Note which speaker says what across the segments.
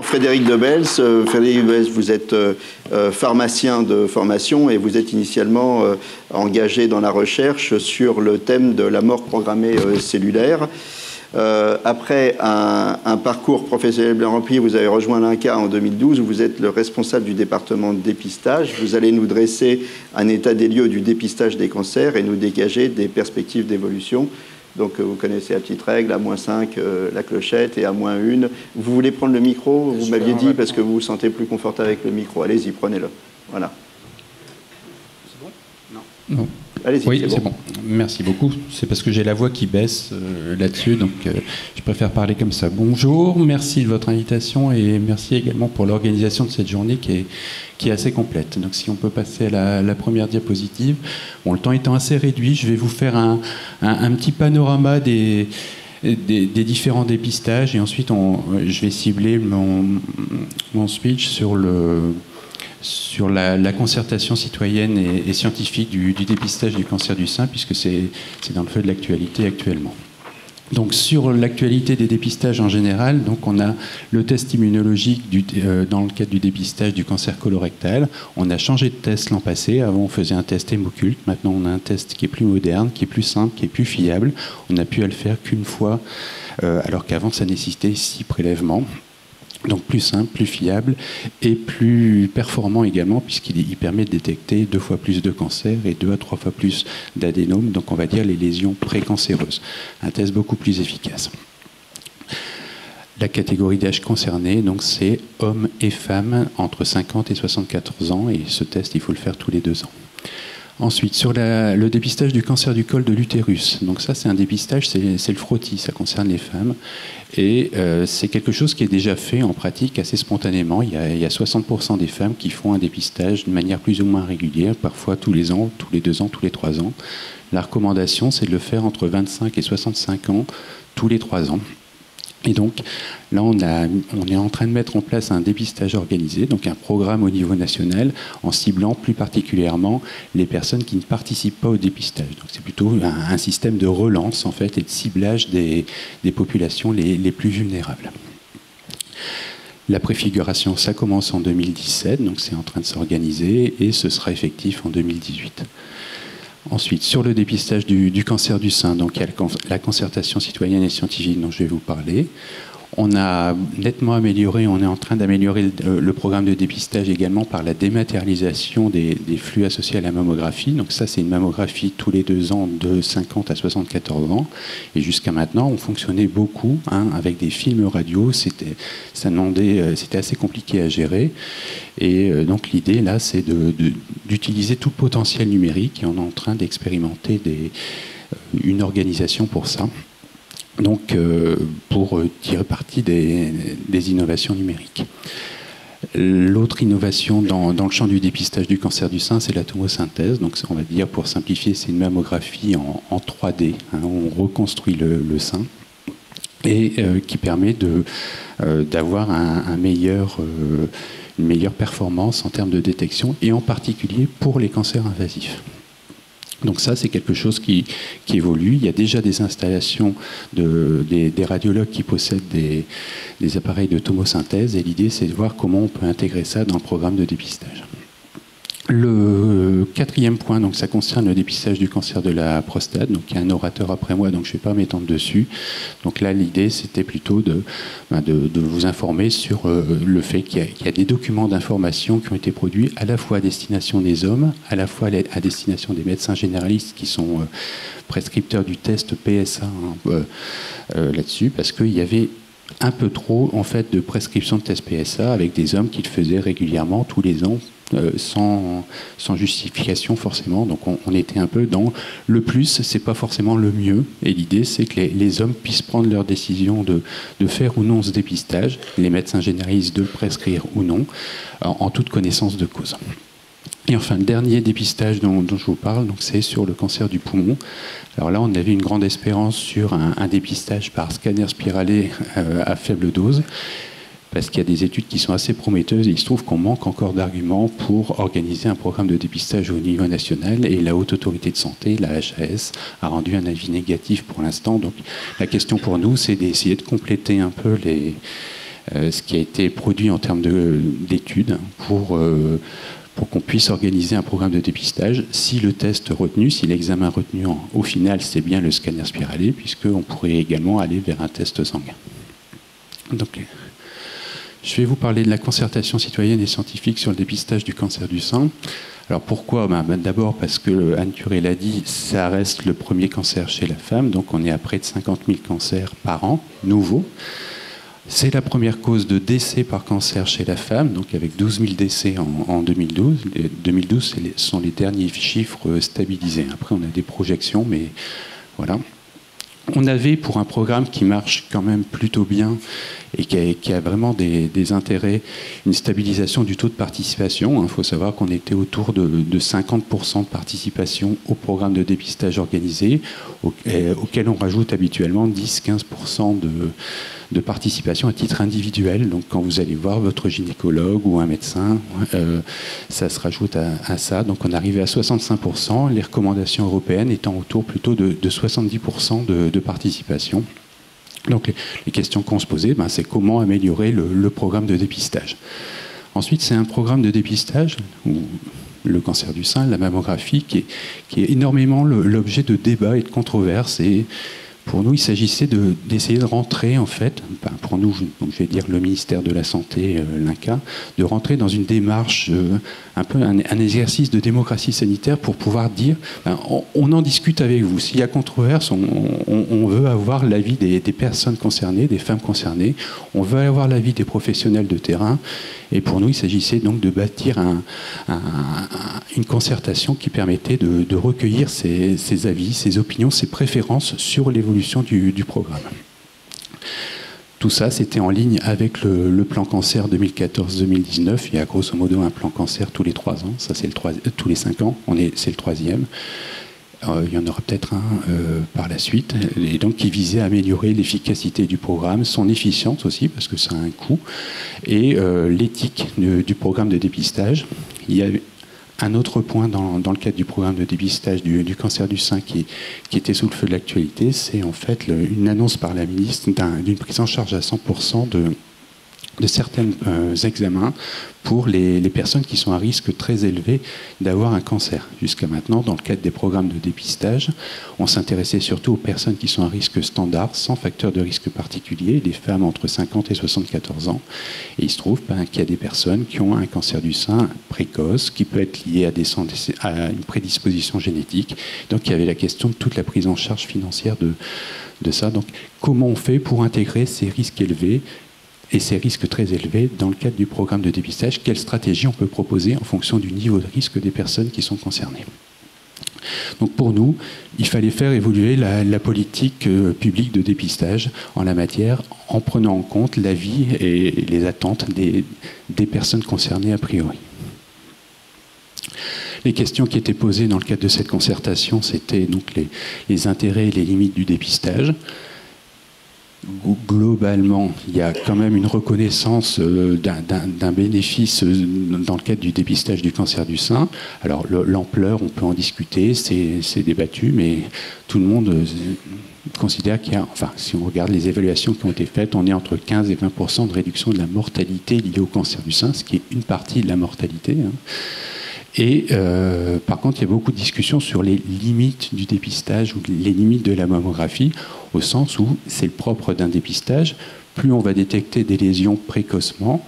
Speaker 1: Frédéric Debels. Frédéric Debels, vous êtes pharmacien de formation et vous êtes initialement engagé dans la recherche sur le thème de la mort programmée cellulaire. Après un parcours professionnel bien rempli, vous avez rejoint l'INCa en 2012, où vous êtes le responsable du département de dépistage. Vous allez nous dresser un état des lieux du dépistage des cancers et nous dégager des perspectives d'évolution. Donc vous connaissez à petite règle, à -5 la clochette et à -1. Vous voulez prendre le micro? Vous m'aviez dit parce que vous vous sentez plus confortable avec le micro. Allez-y, prenez-le. Voilà.
Speaker 2: C'est bon? Non.
Speaker 3: Non.
Speaker 1: Allez-y,
Speaker 3: oui, c'est bon. Merci beaucoup. C'est parce que j'ai la voix qui baisse là-dessus, donc je préfère parler comme ça. Bonjour, merci de votre invitation et merci également pour l'organisation de cette journée qui est assez complète. Donc si on peut passer à la première diapositive. Bon, le temps étant assez réduit, je vais vous faire un petit panorama des différents dépistages et ensuite je vais cibler mon speech sur la concertation citoyenne et scientifique du dépistage du cancer du sein, puisque c'est dans le feu de l'actualité actuellement. Donc sur l'actualité des dépistages en général, donc on a le test immunologique dans le cadre du dépistage du cancer colorectal. On a changé de test l'an passé. Avant on faisait un test hémoculte. Maintenant on a un test qui est plus moderne, qui est plus simple, qui est plus fiable. On n'a pu le faire qu'une fois, alors qu'avant ça nécessitait 6 prélèvements. Donc plus simple, plus fiable et plus performant également, puisqu'il permet de détecter 2 fois plus de cancers et 2 à 3 fois plus d'adénomes, donc on va dire les lésions précancéreuses. Un test beaucoup plus efficace. La catégorie d'âge concernée, donc c'est hommes et femmes entre 50 et 74 ans, et ce test, il faut le faire tous les 2 ans. Ensuite, sur le dépistage du cancer du col de l'utérus. Donc ça, c'est un dépistage, c'est le frottis, ça concerne les femmes. Et c'est quelque chose qui est déjà fait en pratique assez spontanément. Il y a 60% des femmes qui font un dépistage de manière plus ou moins régulière, parfois tous les ans, tous les 2 ans, tous les 3 ans. La recommandation, c'est de le faire entre 25 et 65 ans, tous les 3 ans. Et donc, là, on est en train de mettre en place un dépistage organisé, donc un programme au niveau national, en ciblant plus particulièrement les personnes qui ne participent pas au dépistage. Donc, c'est plutôt un système de relance, en fait, et de ciblage des populations les plus vulnérables. La préfiguration, ça commence en 2017, donc c'est en train de s'organiser, et ce sera effectif en 2018. Ensuite, sur le dépistage du cancer du sein, donc il y a la concertation citoyenne et scientifique dont je vais vous parler. On a nettement amélioré, on est en train d'améliorer le programme de dépistage également par la dématérialisation des flux associés à la mammographie. Donc ça, c'est une mammographie tous les 2 ans de 50 à 74 ans. Et jusqu'à maintenant, on fonctionnait beaucoup avec des films radio. C'était assez compliqué à gérer. Et donc l'idée, là, c'est d'utiliser tout le potentiel numérique. Et on est en train d'expérimenter une organisation pour ça. Donc, pour tirer parti des innovations numériques. L'autre innovation dans le champ du dépistage du cancer du sein, c'est la tomosynthèse. Donc, on va dire, pour simplifier, c'est une mammographie en 3D, où on reconstruit le sein, et qui permet d'avoir une meilleure performance en termes de détection, et en particulier pour les cancers invasifs. Donc ça, c'est quelque chose qui évolue. Il y a déjà des installations des radiologues qui possèdent des appareils de tomosynthèse, et l'idée, c'est de voir comment on peut intégrer ça dans le programme de dépistage. Le 4e point, donc, ça concerne le dépistage du cancer de la prostate. Donc, il y a un orateur après moi, donc je ne vais pas m'étendre dessus. Donc là, l'idée, c'était plutôt de vous informer sur le fait qu'il y a des documents d'information qui ont été produits à la fois à destination des hommes, à la fois à destination des médecins généralistes qui sont prescripteurs du test PSA là-dessus, parce qu'il y avait un peu trop, en fait, de prescription de test PSA avec des hommes qui le faisaient régulièrement tous les ans, sans justification forcément. Donc on était un peu dans le plus, c'est pas forcément le mieux, et l'idée c'est que les hommes puissent prendre leur décision de faire ou non ce dépistage, les médecins généralistes de le prescrire ou non, en toute connaissance de cause. Et enfin, le dernier dépistage dont je vous parle, c'est sur le cancer du poumon. Alors là, on avait une grande espérance sur un dépistage par scanner spiralé à faible dose, parce qu'il y a des études qui sont assez prometteuses, et il se trouve qu'on manque encore d'arguments pour organiser un programme de dépistage au niveau national, et la Haute Autorité de Santé, la HAS, a rendu un avis négatif pour l'instant. Donc la question pour nous, c'est d'essayer de compléter un peu ce qui a été produit en termes d'études pour qu'on puisse organiser un programme de dépistage si le test retenu, si l'examen retenu au final c'est bien le scanner spiralé, puisqu'on pourrait également aller vers un test sanguin. Donc, je vais vous parler de la concertation citoyenne et scientifique sur le dépistage du cancer du sein. Alors pourquoi ? D'abord parce que Anne Thuré l'a dit, ça reste le premier cancer chez la femme, donc on est à près de 50 000 cancers par an, nouveaux. C'est la première cause de décès par cancer chez la femme, donc avec 12 000 décès en 2012. 2012, ce sont les derniers chiffres stabilisés. Après, on a des projections, mais voilà. On avait, pour un programme qui marche quand même plutôt bien et qui a vraiment des intérêts, une stabilisation du taux de participation. Il faut savoir qu'on était autour de 50% de participation au programme de dépistage organisé, auquel on rajoute habituellement 10-15% de participation à titre individuel. Donc quand vous allez voir votre gynécologue ou un médecin, ça se rajoute à ça. Donc on arrivait à 65%, les recommandations européennes étant autour plutôt de 70% de participation. Donc les questions qu'on se posait, c'est comment améliorer le programme de dépistage. Ensuite, c'est un programme de dépistage où le cancer du sein, la mammographie, qui est énormément l'objet de débats et de controverses. Et pour nous, il s'agissait d'essayer de rentrer, en fait, pour nous, donc je vais dire le ministère de la Santé, l'INCa, de rentrer dans une démarche, un peu un exercice de démocratie sanitaire pour pouvoir dire, on en discute avec vous. S'il y a controverse, on veut avoir l'avis des personnes concernées, des femmes concernées, on veut avoir l'avis des professionnels de terrain. Et pour nous, il s'agissait donc de bâtir une concertation qui permettait de recueillir ces avis, ces opinions, ces préférences sur l'évolution du programme. Tout ça, c'était en ligne avec le plan cancer 2014-2019. Il y a grosso modo un plan cancer tous les 3 ans. Ça, c'est tous les 5 ans. C'est le 3e. Il y en aura peut-être un par la suite, et donc qui visait à améliorer l'efficacité du programme, son efficience aussi, parce que ça a un coût, et l'éthique du programme de dépistage. Il y a un autre point dans le cadre du programme de dépistage du cancer du sein qui était sous le feu de l'actualité, c'est en fait une annonce par la ministre d'une prise en charge à 100% de certains examens pour les personnes qui sont à risque très élevé d'avoir un cancer. Jusqu'à maintenant, dans le cadre des programmes de dépistage, on s'intéressait surtout aux personnes qui sont à risque standard, sans facteur de risque particulier, des femmes entre 50 et 74 ans. Et il se trouve qu'il y a des personnes qui ont un cancer du sein précoce, qui peut être lié à une prédisposition génétique. Donc il y avait la question de toute la prise en charge financière de ça. Donc comment on fait pour intégrer ces risques élevés et ces risques très élevés dans le cadre du programme de dépistage? Quelle stratégie on peut proposer en fonction du niveau de risque des personnes qui sont concernées? Donc pour nous, il fallait faire évoluer la politique publique de dépistage en la matière en prenant en compte l'avis et les attentes des personnes concernées a priori. Les questions qui étaient posées dans le cadre de cette concertation, c'était donc les intérêts et les limites du dépistage. Globalement, il y a quand même une reconnaissance d'un bénéfice dans le cadre du dépistage du cancer du sein. Alors l'ampleur, on peut en discuter, c'est débattu, mais tout le monde considère qu'il y a, enfin, si on regarde les évaluations qui ont été faites, on est entre 15 et 20% de réduction de la mortalité liée au cancer du sein, ce qui est une partie de la mortalité. Et par contre, il y a beaucoup de discussions sur les limites du dépistage ou les limites de la mammographie, au sens où c'est le propre d'un dépistage. Plus on va détecter des lésions précocement,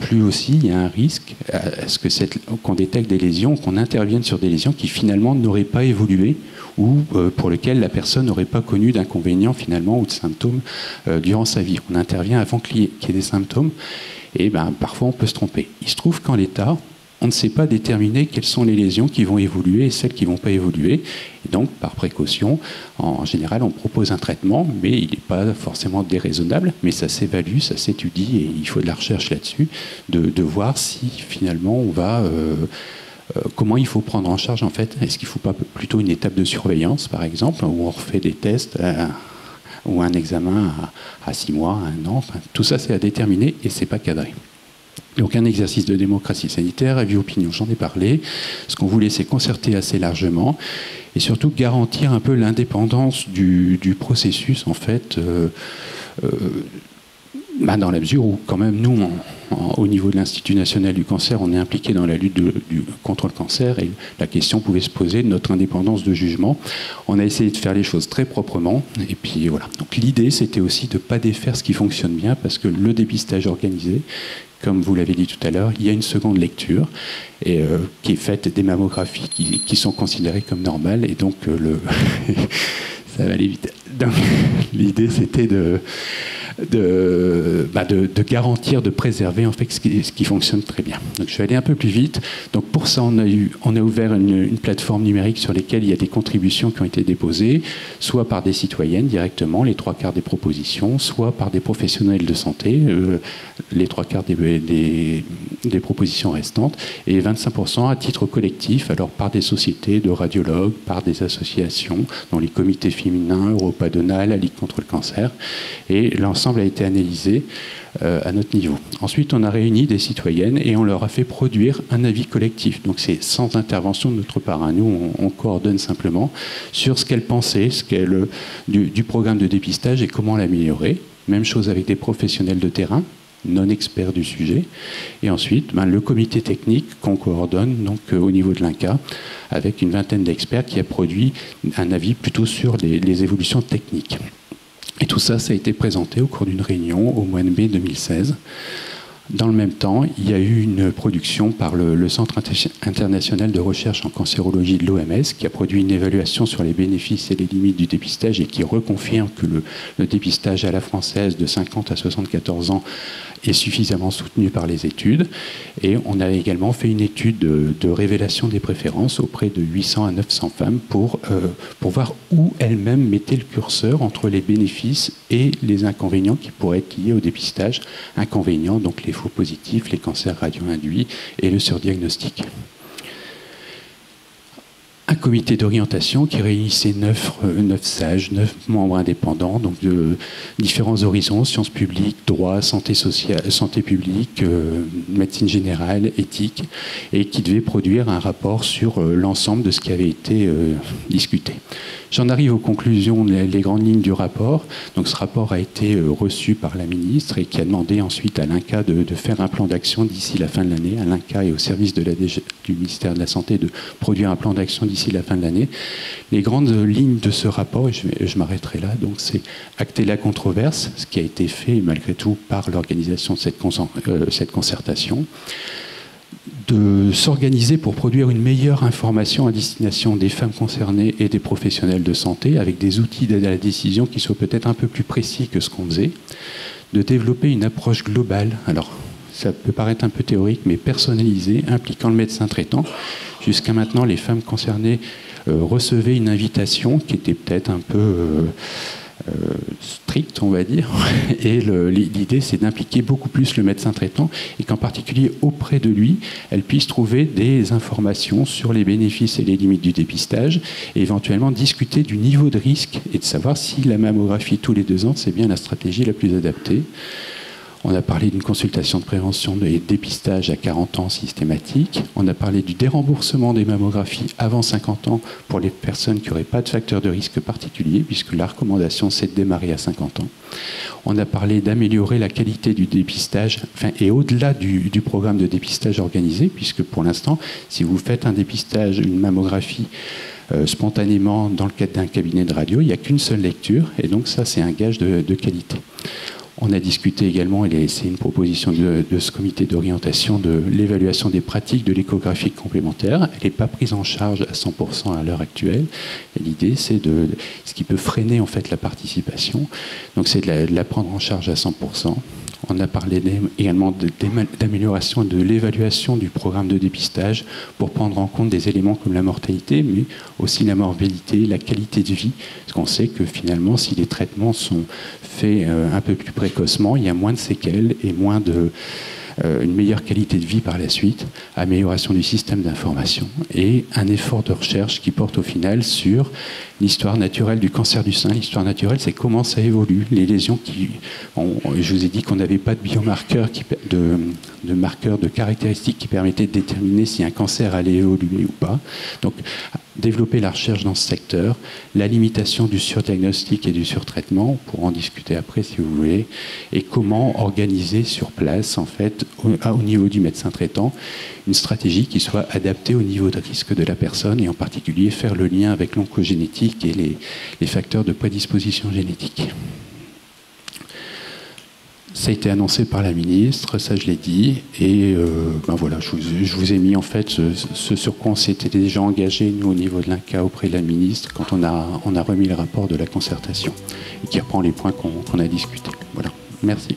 Speaker 3: plus aussi il y a un risque à ce qu'on détecte des lésions, qu'on intervienne sur des lésions qui finalement n'auraient pas évolué ou pour lesquelles la personne n'aurait pas connu d'inconvénients finalement ou de symptômes durant sa vie. On intervient avant qu'il y ait des symptômes et parfois on peut se tromper. Il se trouve qu'en l'état, on ne sait pas déterminer quelles sont les lésions qui vont évoluer et celles qui ne vont pas évoluer. Et donc, par précaution, en général, on propose un traitement, mais il n'est pas forcément déraisonnable, mais ça s'évalue, ça s'étudie, et il faut de la recherche là-dessus, de voir si finalement on va... comment il faut prendre en charge, en fait. Est-ce qu'il ne faut pas plutôt une étape de surveillance, par exemple, où on refait des tests ou un examen à 6 mois, à 1 an. Enfin, tout ça, c'est à déterminer et ce n'est pas cadré. Donc un exercice de démocratie sanitaire, avis opinion, j'en ai parlé. Ce qu'on voulait, c'est concerter assez largement et surtout garantir un peu l'indépendance du processus, en fait, Dans la mesure où, quand même, nous, au niveau de l'Institut national du cancer, on est impliqué dans la lutte contre le cancer et la question pouvait se poser de notre indépendance de jugement. On a essayé de faire les choses très proprement et puis voilà. Donc l'idée, c'était aussi de ne pas défaire ce qui fonctionne bien parce que le dépistage organisé, comme vous l'avez dit tout à l'heure, il y a une seconde lecture et, qui est faite des mammographies qui sont considérées comme normales et donc ça va aller vite. Donc l'idée, c'était de garantir, de préserver en fait ce qui fonctionne très bien. Donc je vais aller un peu plus vite. Donc pour ça, on a ouvert une plateforme numérique sur laquelle il y a des contributions qui ont été déposées, soit par des citoyennes directement, les 3/4 des propositions, soit par des professionnels de santé, les 3/4 des propositions restantes, et 25% à titre collectif, alors par des sociétés de radiologues, par des associations, dont les comités féminins, Europadona, la Ligue contre le cancer, et l'ensemble a été analysé à notre niveau. Ensuite, on a réuni des citoyennes et on leur a fait produire un avis collectif. Donc c'est sans intervention de notre part. Nous, on coordonne simplement sur ce qu'elles pensaient du programme de dépistage et comment l'améliorer. Même chose avec des professionnels de terrain, non experts du sujet. Et ensuite, le comité technique qu'on coordonne donc, au niveau de l'INCa avec une vingtaine d'experts qui a produit un avis plutôt sur les évolutions techniques. Et tout ça, ça a été présenté au cours d'une réunion au mois de mai 2016. Dans le même temps, il y a eu une production par le Centre international de recherche en cancérologie de l'OMS qui a produit une évaluation sur les bénéfices et les limites du dépistage et qui reconfirme que le dépistage à la française de 50 à 74 ans est suffisamment soutenu par les études. Et on a également fait une étude de révélation des préférences auprès de 800 à 900 femmes pour voir où elles-mêmes mettaient le curseur entre les bénéfices et les inconvénients qui pourraient être liés au dépistage. Inconvénients, donc les faux positifs, les cancers radio-induits et le surdiagnostic. Un comité d'orientation qui réunissait 9 sages, 9 membres indépendants, donc de différents horizons, sciences publiques, droit, santé sociale, santé publique, médecine générale, éthique, et qui devait produire un rapport sur l'ensemble de ce qui avait été discuté. J'en arrive aux conclusions, les grandes lignes du rapport. Donc ce rapport a été reçu par la ministre et qui a demandé ensuite à l'INCa de faire un plan d'action d'ici la fin de l'année. À l'INCa et au service du ministère de la Santé de produire un plan d'action d'ici la fin de l'année. Les grandes lignes de ce rapport, et je m'arrêterai là, donc c'est acter la controverse, ce qui a été fait malgré tout par l'organisation de cette concertation, de s'organiser pour produire une meilleure information à destination des femmes concernées et des professionnels de santé, avec des outils d'aide à la décision qui soient peut-être un peu plus précis que ce qu'on faisait, de développer une approche globale, alors ça peut paraître un peu théorique, mais personnalisée, impliquant le médecin traitant. Jusqu'à maintenant, les femmes concernées recevaient une invitation qui était peut-être un peu stricte, on va dire, et l'idée c'est d'impliquer beaucoup plus le médecin traitant et qu'en particulier auprès de lui, elle puisse trouver des informations sur les bénéfices et les limites du dépistage et éventuellement discuter du niveau de risque et de savoir si la mammographie tous les 2 ans c'est bien la stratégie la plus adaptée. On a parlé d'une consultation de prévention et dépistage à 40 ans systématique. On a parlé du déremboursement des mammographies avant 50 ans pour les personnes qui n'auraient pas de facteur de risque particulier, puisque la recommandation, c'est de démarrer à 50 ans. On a parlé d'améliorer la qualité du dépistage, et au-delà du programme de dépistage organisé, puisque pour l'instant, si vous faites un dépistage, une mammographie, spontanément dans le cadre d'un cabinet de radio, il n'y a qu'une seule lecture, et donc ça, c'est un gage de qualité. On a discuté également, et c'est une proposition de ce comité d'orientation, de l'évaluation des pratiques de l'échographie complémentaire. Elle n'est pas prise en charge à 100% à l'heure actuelle. Et l'idée, c'est ce qui peut freiner en fait la participation. Donc c'est de la prendre en charge à 100%. On a parlé également d'amélioration de l'évaluation du programme de dépistage pour prendre en compte des éléments comme la mortalité, mais aussi la morbidité, la qualité de vie. Parce qu'on sait que finalement, si les traitements sont faits un peu plus précocement, il y a moins de séquelles et une meilleure qualité de vie par la suite, amélioration du système d'information et un effort de recherche qui porte au final sur l'histoire naturelle du cancer du sein. L'histoire naturelle, c'est comment ça évolue. Les lésions je vous ai dit qu'on n'avait pas de biomarqueurs, de marqueurs, de caractéristiques qui permettaient de déterminer si un cancer allait évoluer ou pas. Donc, développer la recherche dans ce secteur, la limitation du surdiagnostic et du surtraitement, on pourra en discuter après si vous voulez, et comment organiser sur place, en fait, au niveau du médecin traitant, une stratégie qui soit adaptée au niveau de risque de la personne, et en particulier faire le lien avec l'oncogénétique et les facteurs de prédisposition génétique. Ça a été annoncé par la ministre, ça je l'ai dit, et ben voilà, je vous ai mis en fait ce sur quoi on s'était déjà engagé, nous, au niveau de l'INCa, auprès de la ministre, quand on a remis le rapport de la concertation, et qui reprend les points qu'on a discutés. Voilà, merci.